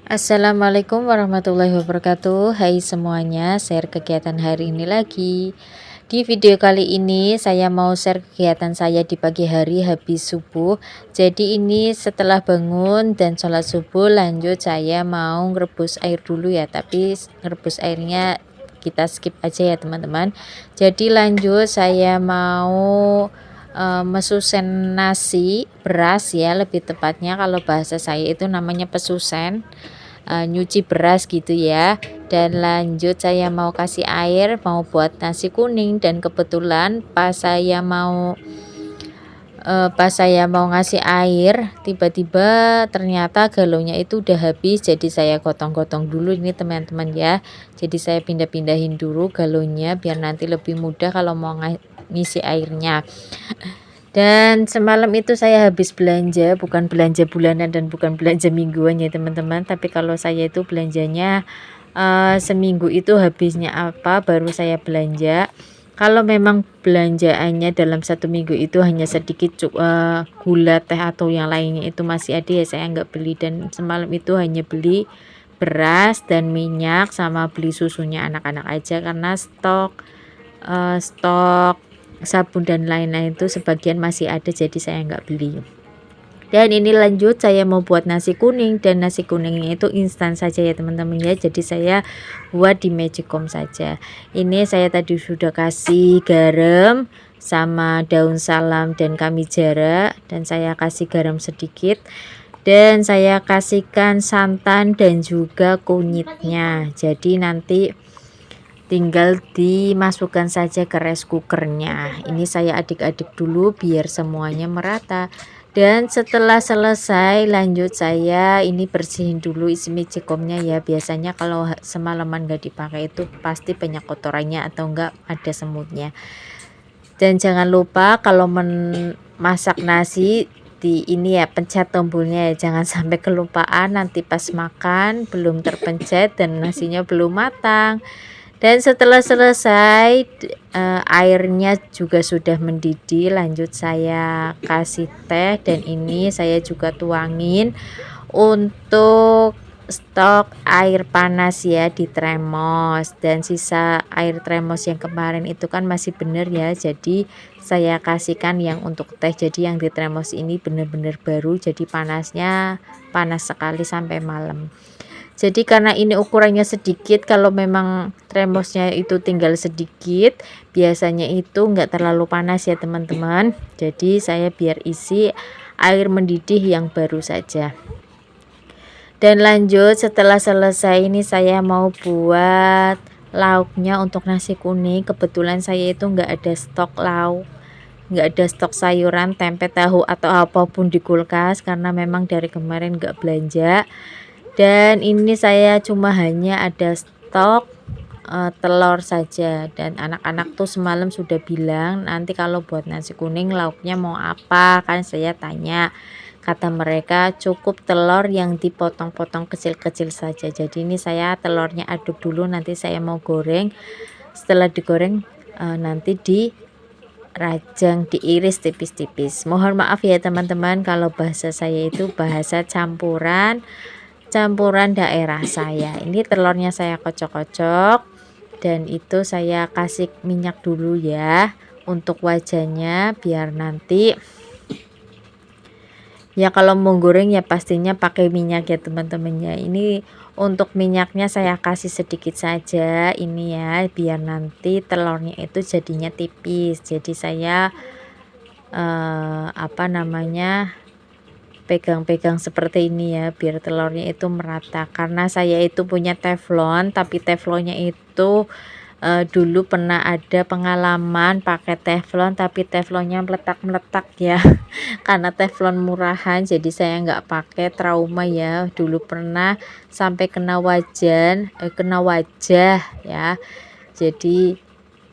Assalamualaikum warahmatullahi wabarakatuh. Hai semuanya, share kegiatan hari ini lagi. Di video kali ini saya mau share kegiatan saya di pagi hari habis subuh. Jadi ini setelah bangun dan sholat subuh, lanjut saya mau ngerebus air dulu ya. Tapi ngerebus airnya kita skip aja ya teman-teman. Jadi lanjut saya mau mesusen nasi beras ya, lebih tepatnya kalau bahasa saya itu namanya pesusen, nyuci beras gitu ya. Dan lanjut saya mau kasih air, mau buat nasi kuning, dan kebetulan pas saya mau ngasih air, tiba-tiba ternyata galonnya itu udah habis. Jadi saya gotong-gotong dulu ini teman-teman ya. Jadi saya pindah-pindahin dulu galonnya biar nanti lebih mudah kalau mau ngisi airnya. Dan semalam itu saya habis belanja, bukan belanja bulanan dan bukan belanja mingguan ya teman-teman, tapi kalau saya itu belanjanya seminggu itu habisnya apa baru saya belanja. Kalau memang belanjaannya dalam satu minggu itu hanya sedikit, gula, teh atau yang lainnya itu masih ada ya saya nggak beli. Dan semalam itu hanya beli beras dan minyak sama beli susunya anak-anak aja, karena stok sabun dan lain-lain itu sebagian masih ada, jadi saya nggak beli. Dan ini lanjut saya mau buat nasi kuning, dan nasi kuningnya itu instan saja ya teman-teman ya. Jadi saya buat di magicom saja. Ini saya tadi sudah kasih garam sama daun salam dan kamijara, dan saya kasih garam sedikit, dan saya kasihkan santan dan juga kunyitnya. Jadi nanti tinggal dimasukkan saja ke rice cookernya. Ini saya aduk-aduk dulu biar semuanya merata. Dan setelah selesai lanjut saya ini bersihin dulu isi magicomnya ya. Biasanya kalau semalaman nggak dipakai itu pasti banyak kotorannya atau enggak ada semutnya. Dan jangan lupa kalau masak nasi di ini ya, pencet tombolnya ya, jangan sampai kelupaan nanti pas makan belum terpencet dan nasinya belum matang. Dan setelah selesai airnya juga sudah mendidih, lanjut saya kasih teh, dan ini saya juga tuangin untuk stok air panas ya di termos. Dan sisa air termos yang kemarin itu kan masih bener ya, jadi saya kasihkan yang untuk teh. Jadi yang di termos ini bener-bener baru, jadi panasnya panas sekali sampai malam. Jadi karena ini ukurannya sedikit, kalau memang termosnya itu tinggal sedikit, biasanya itu enggak terlalu panas ya teman-teman. Jadi saya biar isi air mendidih yang baru saja. Dan lanjut setelah selesai ini saya mau buat lauknya untuk nasi kuning. Kebetulan saya itu enggak ada stok lauk, enggak ada stok sayuran, tempe, tahu atau apapun di kulkas, karena memang dari kemarin enggak belanja. Dan ini saya cuma hanya ada stok telur saja, dan anak-anak tuh semalam sudah bilang nanti kalau buat nasi kuning lauknya mau apa, kan saya tanya, kata mereka cukup telur yang dipotong-potong kecil-kecil saja. Jadi ini saya telurnya aduk dulu, nanti saya mau goreng. Setelah digoreng nanti dirajang, diiris tipis-tipis. Mohon maaf ya teman-teman kalau bahasa saya itu bahasa campuran daerah saya. Ini telurnya saya kocok-kocok, dan itu saya kasih minyak dulu ya untuk wajahnya, biar nanti ya kalau mau goreng ya pastinya pakai minyak ya teman-teman ya. Ini untuk minyaknya saya kasih sedikit saja ini ya, biar nanti telurnya itu jadinya tipis. Jadi saya pegang-pegang seperti ini ya, biar telurnya itu merata. Karena saya itu punya teflon, tapi teflonnya itu dulu pernah ada pengalaman pakai teflon, tapi teflonnya meletak-meletak ya. Karena teflon murahan, jadi saya nggak pakai, trauma ya. Dulu pernah sampai kena wajah ya. Jadi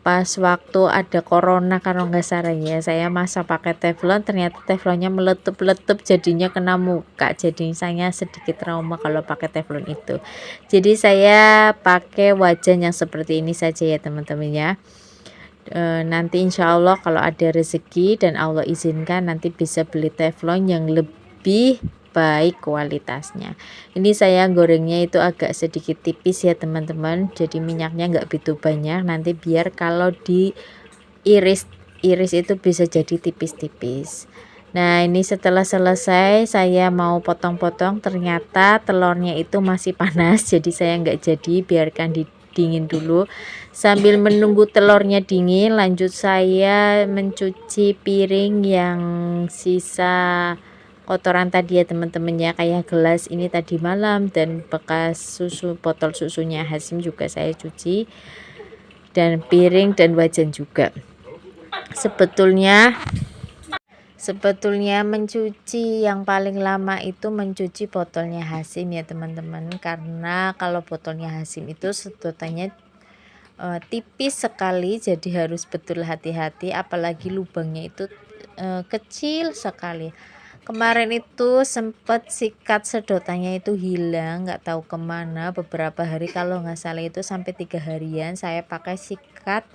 pas waktu ada corona kalau nggak salah ya, saya masak pakai teflon, ternyata teflonnya meletup-letup, jadinya kena muka. Jadi saya sedikit trauma kalau pakai teflon itu. Jadi saya pakai wajan yang seperti ini saja ya teman-teman ya. Nanti insya Allah kalau ada rezeki dan Allah izinkan nanti bisa beli teflon yang lebih baik kualitasnya. Ini saya gorengnya itu agak sedikit tipis ya teman-teman, jadi minyaknya nggak begitu banyak, nanti biar kalau diiris iris itu bisa jadi tipis-tipis. Nah ini setelah selesai saya mau potong-potong, ternyata telurnya itu masih panas jadi saya nggak jadi, biarkan dingin dulu. Sambil menunggu telurnya dingin, lanjut saya mencuci piring yang sisa kotoran tadi ya teman-teman ya, kayak gelas ini tadi malam dan bekas susu, botol susunya Hasim juga saya cuci, dan piring dan wajan juga. Sebetulnya mencuci yang paling lama itu mencuci botolnya Hasim ya teman-teman, karena kalau botolnya Hasim itu sedotannya tipis sekali, jadi harus betul hati-hati, apalagi lubangnya itu kecil sekali. Kemarin itu sempat sikat sedotannya itu hilang, nggak tahu kemana beberapa hari, kalau nggak salah itu sampai 3 harian saya pakai sikat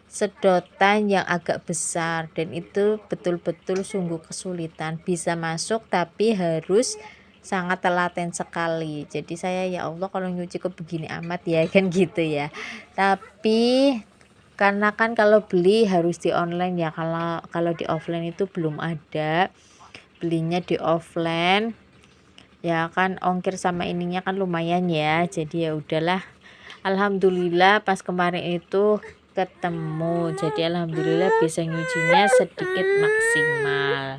sedotan yang agak besar, dan itu betul-betul sungguh kesulitan, bisa masuk tapi harus sangat telaten sekali. Jadi saya ya Allah kalau nyuci kok begini amat ya kan gitu ya. Tapi karena kan kalau beli harus di online ya, kalau di offline itu belum ada, belinya di offline ya kan, ongkir sama ininya kan lumayan ya, jadi ya udahlah. Alhamdulillah pas kemarin itu ketemu, jadi alhamdulillah bisa nyucinya sedikit maksimal.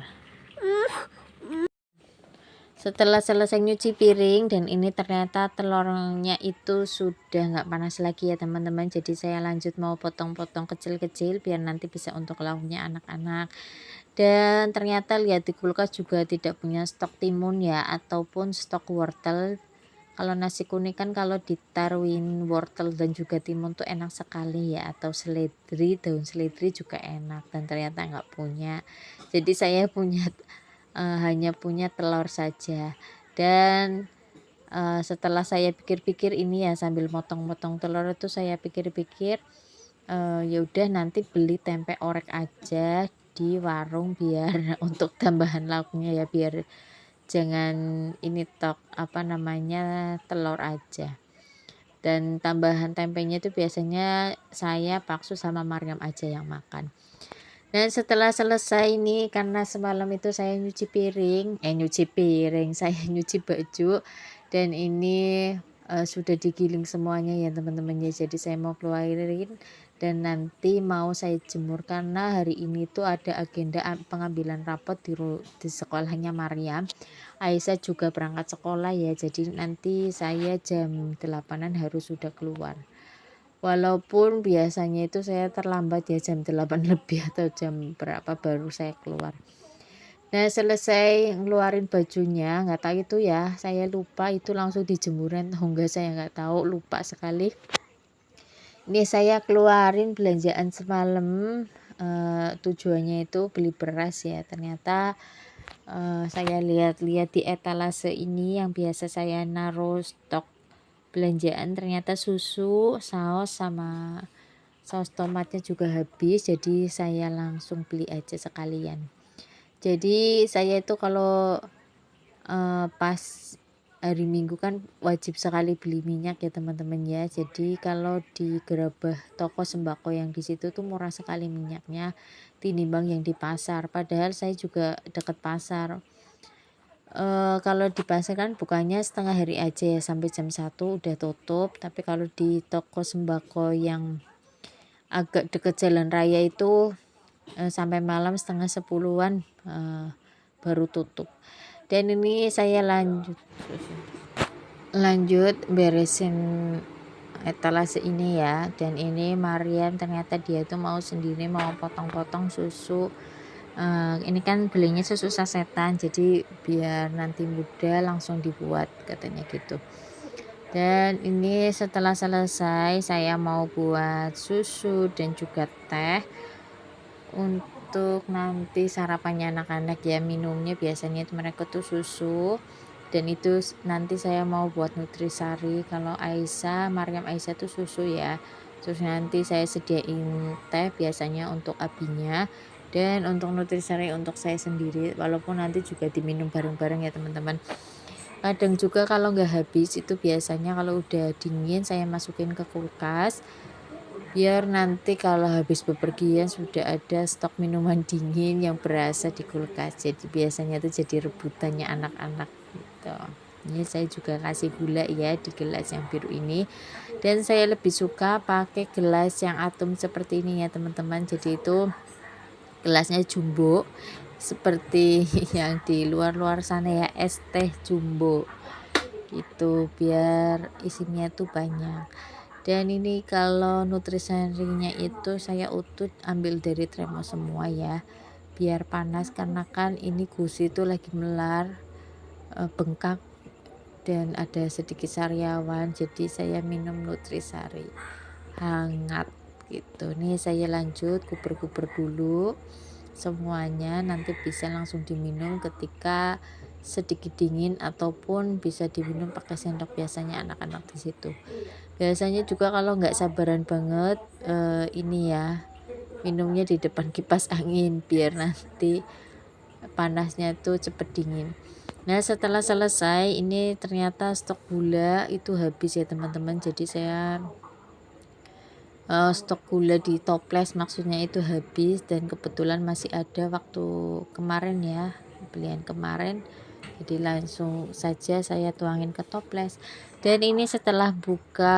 Setelah selesai nyuci piring, dan ini ternyata telurnya itu sudah nggak panas lagi ya teman-teman, jadi saya lanjut mau potong-potong kecil-kecil biar nanti bisa untuk lauknya anak-anak. Dan ternyata lihat di kulkas juga tidak punya stok timun ya, ataupun stok wortel. Kalau nasi kuning kan kalau ditaruhin wortel dan juga timun tuh enak sekali ya, atau seledri, daun seledri juga enak, dan ternyata nggak punya. Jadi saya hanya punya telur saja. Dan setelah saya pikir-pikir ini ya, sambil motong-motong telur itu saya pikir-pikir, ya udah nanti beli tempe orek aja di warung biar untuk tambahan lauknya ya, biar jangan ini apa namanya, telur aja. Dan tambahan tempenya itu biasanya saya paksu sama Maryam aja yang makan. Dan setelah selesai ini, karena semalam itu saya nyuci piring, saya nyuci baju, dan ini sudah digiling semuanya ya teman-teman ya, jadi saya mau keluarin dan nanti mau saya jemur, karena hari ini tuh ada agenda pengambilan rapot di sekolahnya Maryam. Aisyah juga berangkat sekolah ya, jadi nanti saya jam 8-an harus sudah keluar. Walaupun biasanya itu saya terlambat ya, jam 8 lebih atau jam berapa baru saya keluar. Nah selesai ngeluarin bajunya, nggak tahu itu ya, saya lupa itu langsung dijemuran atau enggak, saya nggak tahu, lupa sekali. Ini saya keluarin belanjaan semalam, tujuannya itu beli beras ya. Ternyata saya lihat-lihat di etalase ini yang biasa saya naruh stok belanjaan, ternyata susu, saus, sama saus tomatnya juga habis, jadi saya langsung beli aja sekalian. Jadi saya itu kalau pas hari Minggu kan wajib sekali beli minyak ya teman-teman ya. Jadi kalau di gerabah toko sembako yang di situ tuh murah sekali minyaknya tinimbang yang di pasar, padahal saya juga dekat pasar. Kalau di pasar kan bukannya setengah hari aja ya, sampai jam 1 udah tutup, tapi kalau di toko sembako yang agak deket jalan raya itu sampai malam setengah 10-an baru tutup. Dan ini saya lanjut beresin etalase ini ya, dan ini Maryam ternyata dia tuh mau sendiri mau potong-potong susu. Ini kan belinya susu sasetan, jadi biar nanti mudah langsung dibuat katanya gitu. Dan ini setelah selesai saya mau buat susu dan juga teh untuk nanti sarapannya anak-anak ya. Minumnya biasanya mereka tuh susu, dan itu nanti saya mau buat nutrisari. Kalau Maryam Aisyah tuh susu ya, terus nanti saya sediain teh biasanya untuk abinya, Dan untuk nutrisari untuk saya sendiri, walaupun nanti juga diminum bareng-bareng ya teman-teman. Kadang juga kalau nggak habis itu biasanya kalau udah dingin saya masukin ke kulkas, biar nanti kalau habis bepergian sudah ada stok minuman dingin yang berasa di kulkas. Jadi biasanya itu jadi rebutannya anak-anak gitu. Ini saya juga kasih gula ya di gelas yang biru ini, dan saya lebih suka pakai gelas yang atom seperti ini ya teman-teman. Jadi itu gelasnya jumbo seperti yang di luar-luar sana ya, es teh jumbo itu, biar isinya tuh banyak. Dan ini kalau nutrisarinya itu saya utuh ambil dari Tremo semua ya, biar panas karena kan ini gusi itu lagi melar, bengkak dan ada sedikit sariawan, jadi saya minum nutrisari hangat gitu. Nih saya lanjut kuber-kuber dulu semuanya, nanti bisa langsung diminum ketika sedikit dingin ataupun bisa diminum pakai sendok biasanya anak-anak di situ. Biasanya juga kalau nggak sabaran banget ini ya, minumnya di depan kipas angin biar nanti panasnya tuh cepet dingin. Nah setelah selesai ini ternyata stok gula itu habis ya teman-teman, jadi saya stok gula di toples maksudnya itu habis, dan kebetulan masih ada waktu kemarin ya, pembelian kemarin, jadi langsung saja saya tuangin ke toples. Dan ini setelah buka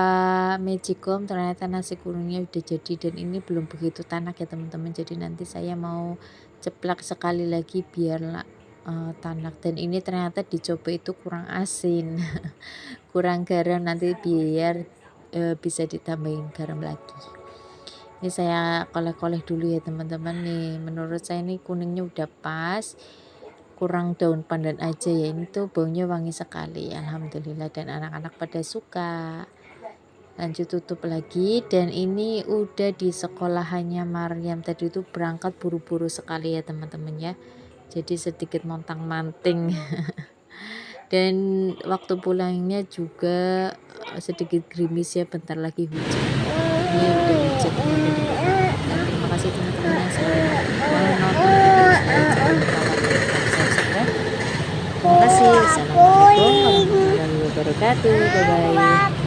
Magicom ternyata nasi kuningnya udah jadi, dan ini belum begitu tanak ya teman-teman, jadi nanti saya mau ceplak sekali lagi biar tanak. Dan ini ternyata dicoba itu kurang asin kurang garam, nanti biar bisa ditambahin garam lagi. Ini saya koleh-koleh dulu ya teman-teman. Nih menurut saya ini kuningnya udah pas, kurang daun pandan aja ya, ini tuh baunya wangi sekali alhamdulillah, dan anak-anak pada suka. Lanjut tutup lagi, dan ini udah di sekolahannya Maryam tadi itu berangkat buru-buru sekali ya teman-teman ya, jadi sedikit montang-manting dan waktu pulangnya juga sedikit gerimis ya, bentar lagi hujan. Ini udah hujan teman-teman. Terima kasih teman-teman yang selalu menonton video saya, jangan lupa like, dan subscribe. Terima kasih. Assalamualaikum warahmatullahi wabarakatuh. Bye bye.